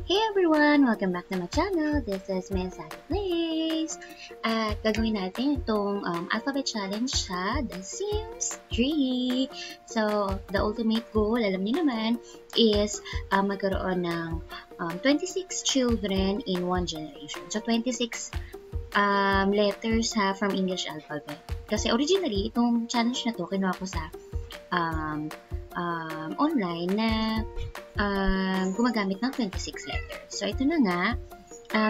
Hey everyone! Welcome back to my channel. This is Miss Sally Plays. At gagawin natin itong alphabet challenge sa The Sims 3. So, the ultimate goal, alam niyo naman, is magkaroon ng 26 children in one generation. So, 26 letters from English alphabet. Kasi originally, itong challenge na to, kinuha ko sa online na gumagamit ng 26 letters. So, ito na nga.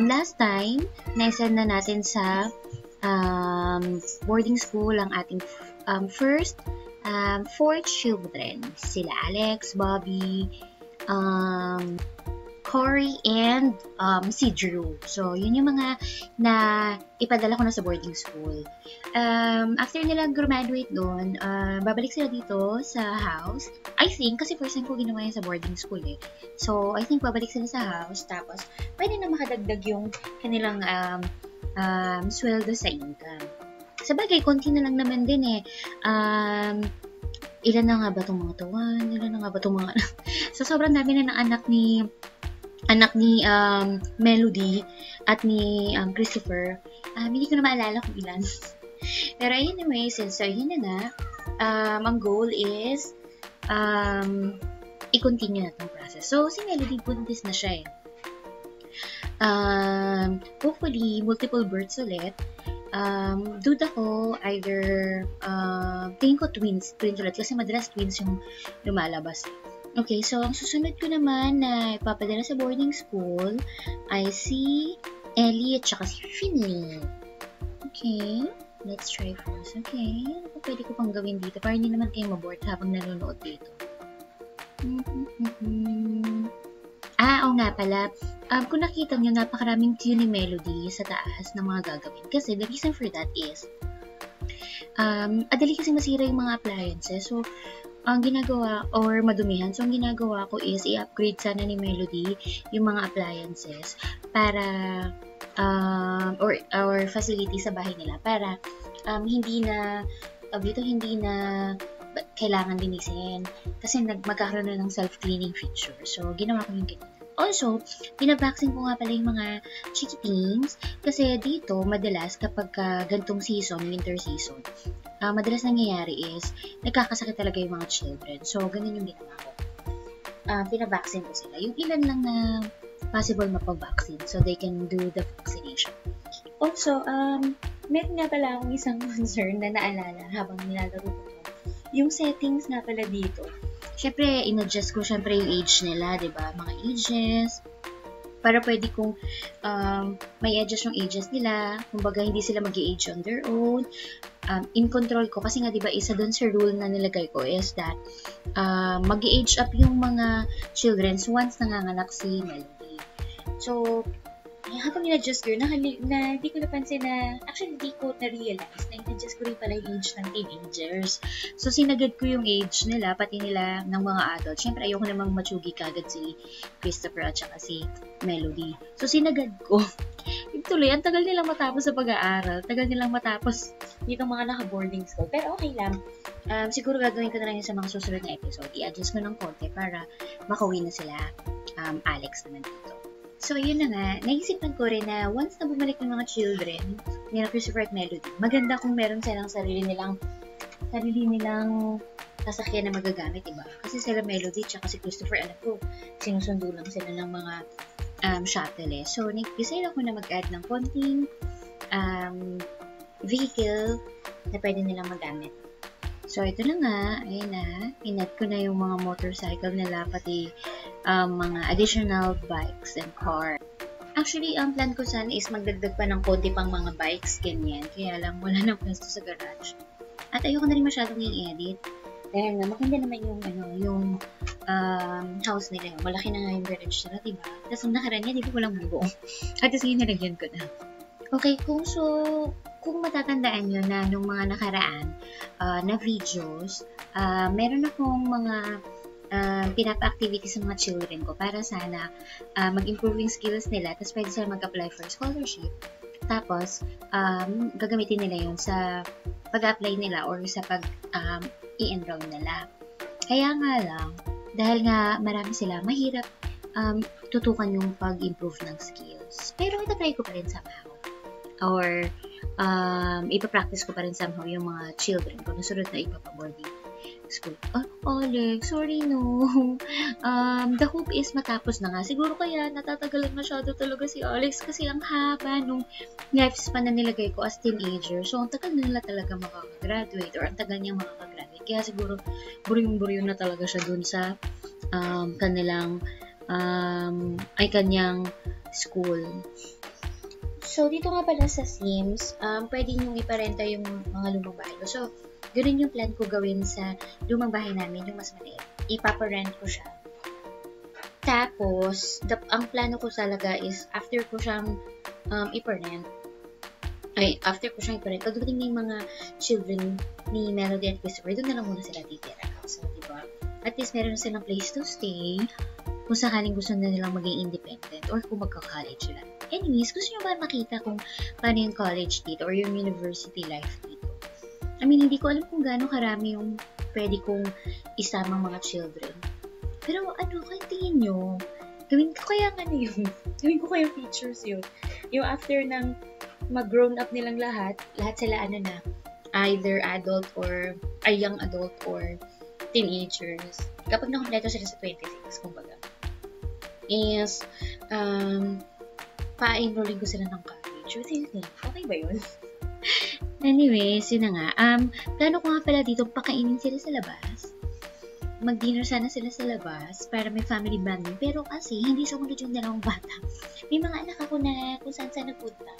Last time, na-send na natin sa boarding school ang ating first 4 children. Sila Alex, Bobby, Corey, and si Drew. So, yun yung mga na ipadala ko na sa boarding school. After nila graduate doon, babalik sila dito sa house. I think, kasi first time ko ginawa yan sa boarding school eh. So, I think babalik sila sa house. Tapos, pwede na makadagdag yung kanilang sweldo sa income. Sabagay, konti na lang naman din eh. Ilan na nga ba itong mga tuwan? Ilan na nga ba itong mga So, sobrang dami na ng anak ni Melody at ni Christopher. Hindi ko na maalala kung ilan. Pero anyway, so yun na nga. Ang goal is i-continue na itong process. So, si Melody buntis na siya eh. Hopefully, multiple births ulit. Duda ko, either tingin ko twins ulit kasi madalas twins yung lumalabas. Okay, so ang susunod ko naman na ipapadala sa boarding school ay si Ellie at saka si Finley. Okay, let's try first. Okay, ano pwede ko pang gawin dito para hindi naman kayo maboard habang nanonood dito. Oo nga pala. Kung nakita nyo, napakaraming cue ni Melody sa taas ng mga gagawin. Kasi the reason for that is, adali kasi masira yung mga appliances. So, ang ginagawa, or madumihan, so ang ginagawa ko is i-upgrade sana ni Melody yung mga appliances para, or facility sa bahay nila para hindi na kailangan linisin kasi magkakaroon na ng self-cleaning feature. So, ginawa ko yung ganyan. Also, pinabaksin ko nga pala yung mga chickpeas kasi dito, madalas kapag gantong season, winter season, madalas nangyayari is nagkakasakit talaga yung mga children. So, ganun yung ginawa ko. Pinabaksin ko sila. Yung ilan lang na possible mapabaksin so they can do the vaccination. Also, meron nga pala akong isang concern na naalala habang nilalaro ko to. Yung settings nga pala dito. Siyempre, in-adjust ko siyempre yung age nila, diba? Mga ages. Para pwede kong may adjust yung ages nila. Kumbaga, hindi sila mag-age on their own. In control ko. Kasi nga, diba, isa dun sa rule na nilagay ko is that mag-age up yung mga children once nanganganak si Melody. So, habang in-adjust ko, na hindi ko napansin na, actually, hindi ko na-realize na in-adjust ko rin pala yung age ng teenagers. So, sinagad ko yung age nila, pati nila ng mga adult. Siyempre, ayoko namang matsugi kagad si Christopher at saka si Melody. So, sinagad ko. Tuloy, ang tagal nilang matapos sa pag-aaral. Tagal nilang matapos dito mga naka-boarding school. Pero okay lang. Siguro gagawin ko na lang yun sa mga susunod na episode. I-adjust ko ng konti para makauwi na sila Alex naman dito. So, yun na nga, naisipan ko rin na once na bumalik yung mga children, nila Christopher at Melody, maganda kung meron silang sarili nilang sasakyan na magagamit, diba? Kasi sila Melody tsaka si Christopher, alam ko, sinusundo lang sila ng mga shuttle eh. So, nag-decide ako na mag-add ng konting vehicle na pwede nilang magamit. So, ito na nga, ayun na, in-add ko na yung mga motorcycle nila, pati mga additional bikes and car. Actually, ang plan ko sana is magdagdag pa ng konti pang mga bikes, ganyan. Kaya lang, wala nang pwesto sa garage. At ayoko na rin masyadong i-edit. Dahil nga, maganda naman yung house nila. Malaki na nga yung garage nila, diba? Tapos, ang nakaraan niya, di ba walang buo? At tapos, yun nalagyan ko na. Okay, kung matatandaan nyo na nung mga nakaraan na videos, meron akong mga pinapa-activity sa mga children ko para sana mag-improve yung skills nila tapos pwede sila mag-apply for scholarship. Tapos, gagamitin nila yun sa pag-apply nila or sa pag-i-enroll nila. Kaya nga lang, dahil nga marami sila, mahirap tutukan yung pag-improve ng skills. Pero itatry ko pa rin somehow. Or, ipapractice ko pa rin somehow yung mga children ko na sunod na ipapaboarding school. Alex, sorry no. The hope is matapos na nga. Siguro kaya natatagalan masyado talaga si Alex kasi ang haba nung lifespan na nilagay ko as teenager. So, ang tagal na nila talaga makakagraduate or ang tagal niya makakagraduate. Kaya siguro, buryong-buryo na talaga siya dun sa kanyang school. So, dito nga pala sa Sims, pwede nyo iparenta yung mga lumang bahay. So, ganun yung plan ko gawin sa lumang bahay namin, yung mas maliit. Ipaparent ko siya. Tapos, ang plano ko talaga is, after ko siyang iparent, pag dumating na yung mga children ni Melody at Christopher, doon na lang muna sila titira. So, diba? At least meron silang place to stay kung sakaling gusto na nilang maging independent or kung magka-college sila. Anyways, gusto nyo ba makita kung paano yung college dito or yung university life dito? I mean, hindi ko alam kung gaano karami yung pwede kong isamang mga children. Pero kaya tingin nyo? Gawin ko kaya features yun. Yung after ng mag-grown up nilang lahat sila either adult or young adult or teenagers. Kapag nakompleto sila sa 26, kumbaga, is, pa-enrolling ko sila ng college. What do you think? Okay ba yun? Anyways, yun na nga. Plano ko nga pala dito, pakainin sila sa labas. Mag-dinner sana sila sa labas para may family bonding. Pero kasi, hindi sumunod yung dalawang bata. May mga anak ako na kung saan napunta.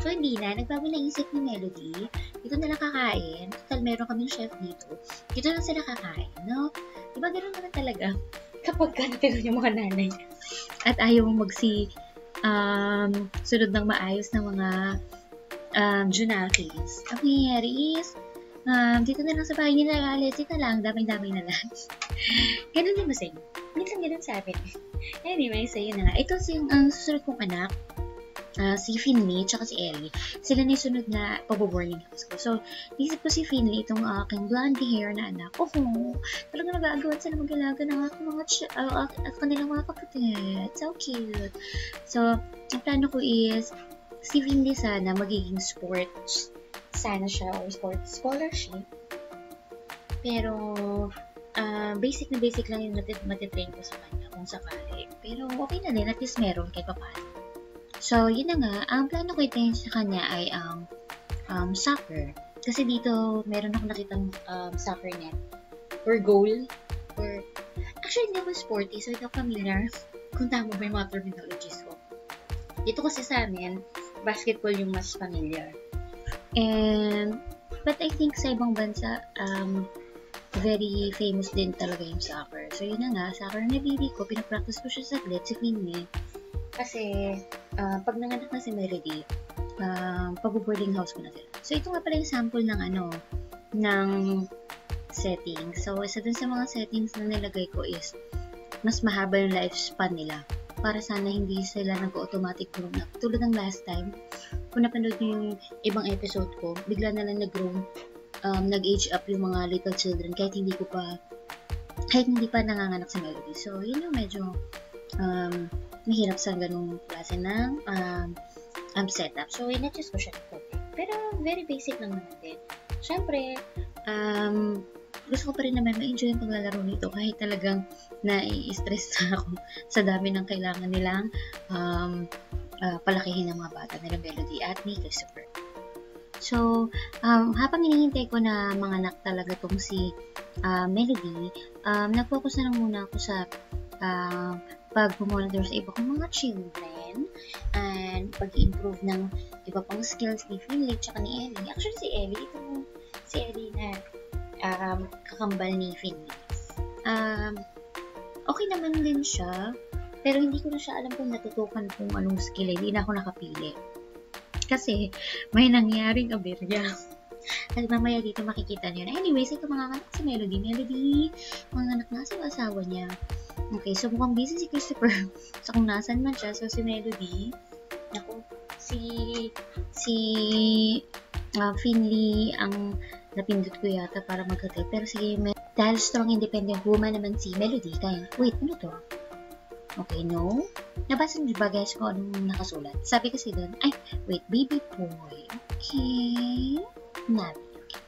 So, hindi na. Nagbago na isip ni Melody. Dito na lang kakain. Total, meron kaming chef dito. Dito lang sila kakain, no? Diba gano'n naman talaga? Kapag natin yung mga nanay. At ayaw mong sunod ng maayos ng mga Junakis. Ang nangyayari is, dito na lang sa bahay nila, dito lang, damay-damay na lang. Ganun din masaya. Minsan ganun sa akin. Anyway, so yun na nga. Ito ang susunod kong anak, si Finley, tsaka si Ellie. Sila na yung sunod na pag-boarding house ko. So, isip ko si Finley, itong aking blondie hair na anak. Talaga nag-aagawan sila mag-alaga ng aking kanilang mga kapatid. So cute. So, ang plano ko is, si Finley sana magiging sports sana siya or sports scholarship. Pero, basic lang yung matitrain ko sa kanya kung sakali. Pero, okay na din. At least meron kahit papaano. So, yun na nga. Ang plano ko itayin sa kanya ay ang soccer. Kasi dito, meron ako nakitang soccer net or goal. Or, actually, hindi ako sporty. So, hindi ako familiar kung tama ba yung mga terminologies ko. Dito kasi sa amin, basketball yung mas familiar. But I think sa ibang bansa, very famous din talaga yung soccer. So, yun na nga, soccer na baby ko, pinapractice ko siya saglit, si Finley. Kasi, pag nanganak na si Melody, pag-boarding house ko na sila. So, ito nga pala yung sample ng settings. So, isa dun sa mga settings na nilagay ko is, mas mahaba yung lifespan nila. Para sana hindi sila nag-automatic grown up. Tulad ng last time, kung napanood nyo yung ibang episode ko, bigla na lang nag-age up yung mga little children kahit hindi pa nanganganak sa Melody. So, yun yung medyo mahirap sa ganung klase ng setup. So, in-adjust ko siya. Pero, very basic lang naman din. Siyempre, gusto ko pa rin naman ma-enjoy yung paglalaro nito kahit talagang nai-stress na ako sa dami ng kailangan nilang palakihin ng mga bata nila Melody at ni Christopher. So, habang hinihintay ko na manganak talaga tong si Melody, nag-focus na lang muna ako sa pag-monitor sa iba kong mga children and pag-improve ng iba pang skills ni Finley at ni Ellie. Actually, si Ellie na kakambal ni Finley. Okay naman din siya, pero hindi ko na siya alam kung natutukan kung anong skill. Hindi na ako nakapili. Kasi, may nangyaring aberya. At mamaya dito makikita niyo na. Anyways, ito mga anak si Melody. Mga anak na sa asawa niya. Okay, so mukhang busy si Christopher. So, kung nasan man siya, so si Melody, Finley ang napindot ko yata para magkatay. Pero sige, dahil strong independent woman naman si Melody, kaya, wait, ano to? Okay, no? Nabasa niyo ba guys kung anong nakasulat? Sabi kasi doon, ay, wait, baby boy. Okay. Nabi. Okay.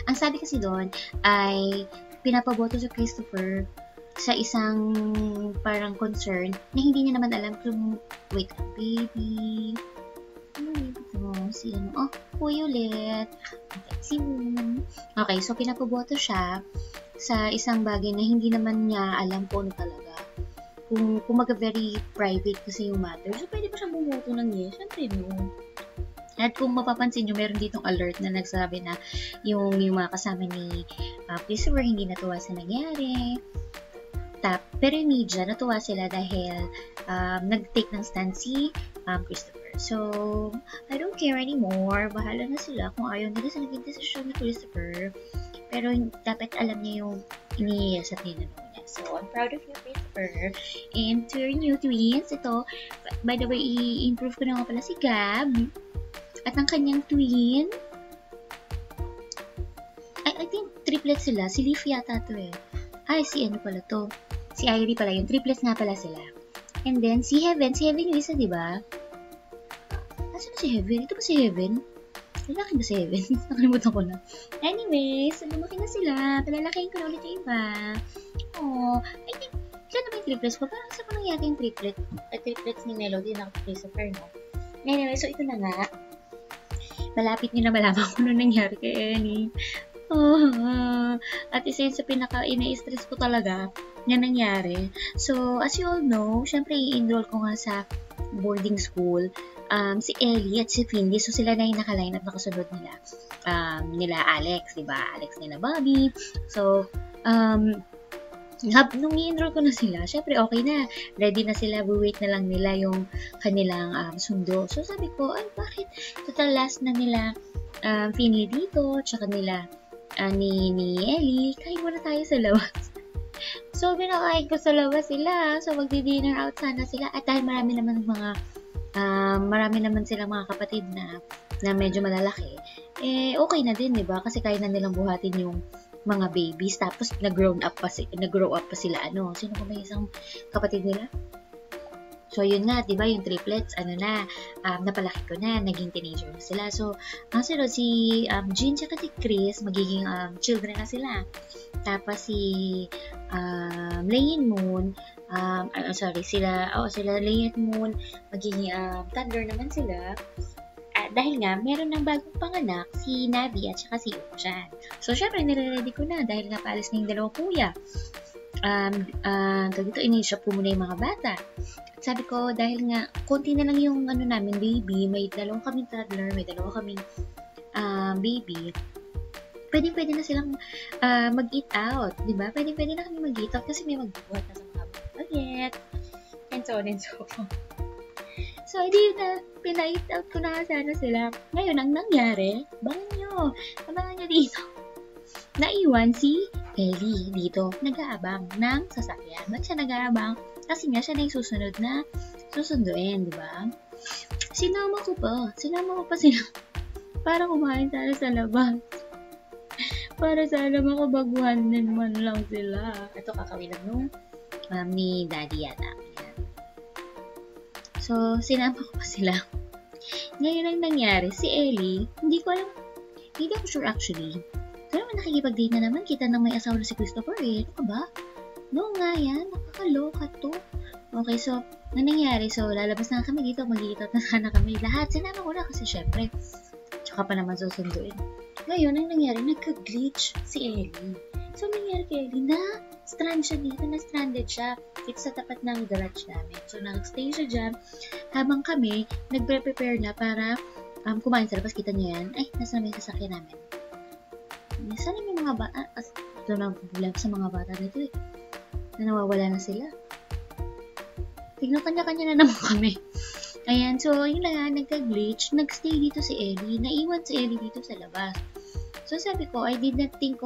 Ang sabi kasi doon ay pinapaboto si Christopher sa isang parang concern na hindi niya naman alam kung, wait, baby. Ano baby to? Si ano? Oh, kuya ulit. Okay, si Moon. Okay, so pinapaboto siya sa isang bagay na hindi naman niya alam kung ano talaga. Kung very private kasi yung matter, so pwede pa siyang bumoto ng yes? Siyempre, no. At kung mapapansin nyo, meron ditong alert na nagsabi na yung mga kasama ni Christopher hindi natuwa sa nangyari. Pero yung media, natuwa sila dahil nag-take ng stand si Christopher. So, I don't care anymore. Bahala na sila kung ayaw nila sa naging desisyon ni Christopher. Pero dapat alam niya yung iniyas at ninanong niya. So, I'm proud of you, Christopher. And to your new twins, ito, by the way, i-improve ko na nga pala si Gab. At ang kanyang twin, I think triplets sila. Si Leaf yata to eh. Ay, si ano pala to? Si Irie pala yun. Triplets nga pala sila. And then, si Heaven yung isa, di ba? Asan si Heaven? Ito ba si Heaven? Lalaki ba si Heaven? Nakalimutan ko na. Anyways, lumaki na sila. Palalakihin ko na ulit yung iba. Oh, I think, saan naman yung triplets ko? Parang saan ko nangyari yung triplets ni Melody na Christopher, no? Anyway, so ito na nga. Malapit nyo na malaman kung ano nangyari kay Ellie. At isa yun sa pinaka-ina-stress ko talaga na nangyari. So, as you all know, syempre i-enroll ko nga sa boarding school. Si Ellie at si Finley, so sila na yung naka-line up nakasunod nila. Nila Alex, diba? Alex nila Bobby. So, nung i-enroll ko na sila, syempre okay na. Ready na sila, wait na lang nila yung kanilang sundo. So, sabi ko, ay bakit? Total last na nila Finley dito, tsaka nila ni Ellie, kain muna tayo sa labas. So, binakain ko sa labas sila. So, magdi-dinner out sana sila. At dahil marami naman silang mga kapatid na medyo malalaki, okay na din, diba? Kasi kaya na nilang buhatin yung mga babies. Tapos, nag-grow up pa sila. Sino ba may isang kapatid nila? So, yun nga, diba, yung triplets, napalaki ko na, naging teenager na sila. So, ang sunod, si Jean tsaka si Chris, magiging children na sila. Tapos, si Leyen Moon, sila Leyen Moon, magiging toddler naman sila. Dahil nga, meron ng bagong panganak, si Navi at saka si Uchan. So, syempre, nire-ready ko na, dahil nga paalis na yung dalawang kuya. Dito, inisip ko muna yung mga bata. Sabi ko, dahil nga, konti na lang yung namin, baby, may dalawang kaming toddler, may dalawang kaming baby, pwede na silang mag-eat out, di ba? Pwede na kami mag-eat out kasi may magbuhat na sa mga baget, and so on and so forth. So, hindi na, pina-eat out ko na sana sila. Ngayon, ang nangyari, abangan nyo dito. Naiwan si Ellie dito, nag-aabang ng sasakyan. Ba't siya nag-aabang? Kasi nga siya na yung susunod na susunduin, di ba? Sinama ko pa sila para kumain sana sa labas. Para sana makabaguhan naman lang sila. Ito kakawilan nung ni Daddy yata. Ayan. So, sinama ko pa sila. Ngayon ang nangyari, si Ellie, hindi ako sure actually. Pero nakikipag-date na naman, kita nang may asawa na si Christopher eh. Ano ka ba? No nga yan, nakakaloka to. Okay, so, ano nangyari? So, lalabas na kami dito, mag-iitot na sana kami lahat. Sinama ko na kasi syempre, tsaka pa naman susunduin. Ngayon, ang nangyari, nagka-glitch si Ellie. So, nangyari kay Ellie, na-stranded siya dito sa tapat ng garage namin. So, nag-stay siya dyan habang kami nagre-prepare na para kumain sa labas. Kita niyo yan? Ay, nasa may sasakyan namin. Sana may mga bata, ito na ang problema sa mga bata nito eh. Na nawawala na sila. Tignan kanya-kanya na naman kami. Ayan, so yun lang, nagka-glitch, nag-stay dito si Ellie, naiwan si Ellie dito sa labas. So sabi ko, I did not think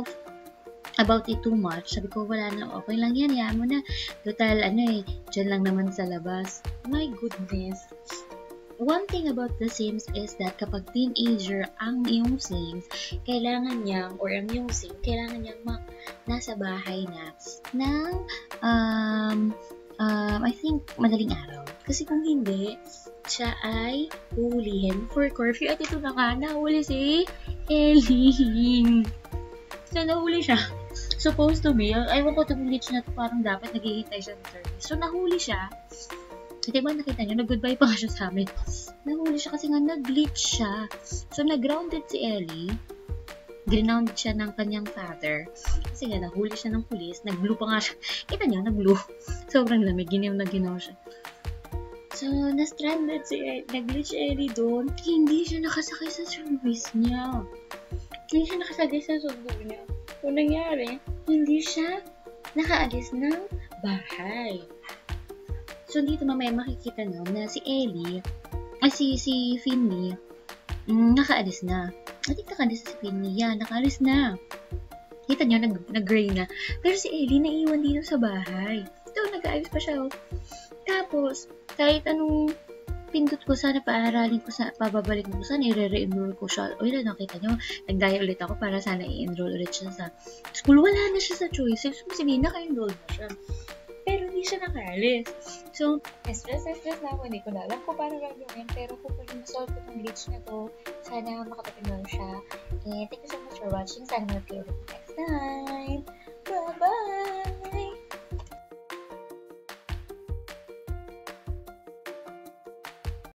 about it too much. Sabi ko, wala na, okay lang yan, yan mo na. Total, dyan lang naman sa labas. My goodness. One thing about The Sims is that kapag teenager ang iyong Sims, kailangan niyang nasa bahay na ng I think madaling araw. Kasi kung hindi, siya ay huhulihin for curfew. At ito na nga, nahuli si Ellie. So, nahuli siya. Supposed to be, ewan ko itong glitch na to, parang dapat naghihintay siya ng service. So, nahuli siya. Diba nakita niyo, nag-goodbye pa siya sa amin. Nahuli siya kasi nga nag-glitch siya. So, nag-grounded si Ellie. Grounded siya ng kanyang father. Kasi nga, nahuli siya ng pulis. Nag-blue pa nga siya. Kita niyo, nag-blue. Sobrang lamig. Ginaw na ginaw siya. So, na-stranded si Ellie. Nag-glitch si Ellie doon. Hindi siya nakasakay sa service niya. Hindi siya nakasakay sa sundo niya. So, nangyari, hindi siya nakaalis ng bahay. So, dito mamaya makikita na si Ellie, si Finley, nakaalis na. I think nakaalis si Finley. Yan, nakaalis na. Kita niyo, nag-gray na. Pero si Ellie, naiwan dito sa bahay. Ito, nag-aayos pa siya. Tapos, kahit anong pindot ko, sana paaralin ko, pababalik ko, sana i-re-enroll ko siya. O yun, nakita nyo, nag-dial ulit ako para sana i-enroll ulit siya sa school. Wala na siya sa choices. So, sabihin, naka-enroll na siya. Pero hindi siya nakaalis. So, stress na ako. Hindi ko na alam kung paano gagawin. Pero kung solve ko itong glitch na to, sana makapag-enroll siya. And thank you so much for watching. Sana mag-play ulit next time.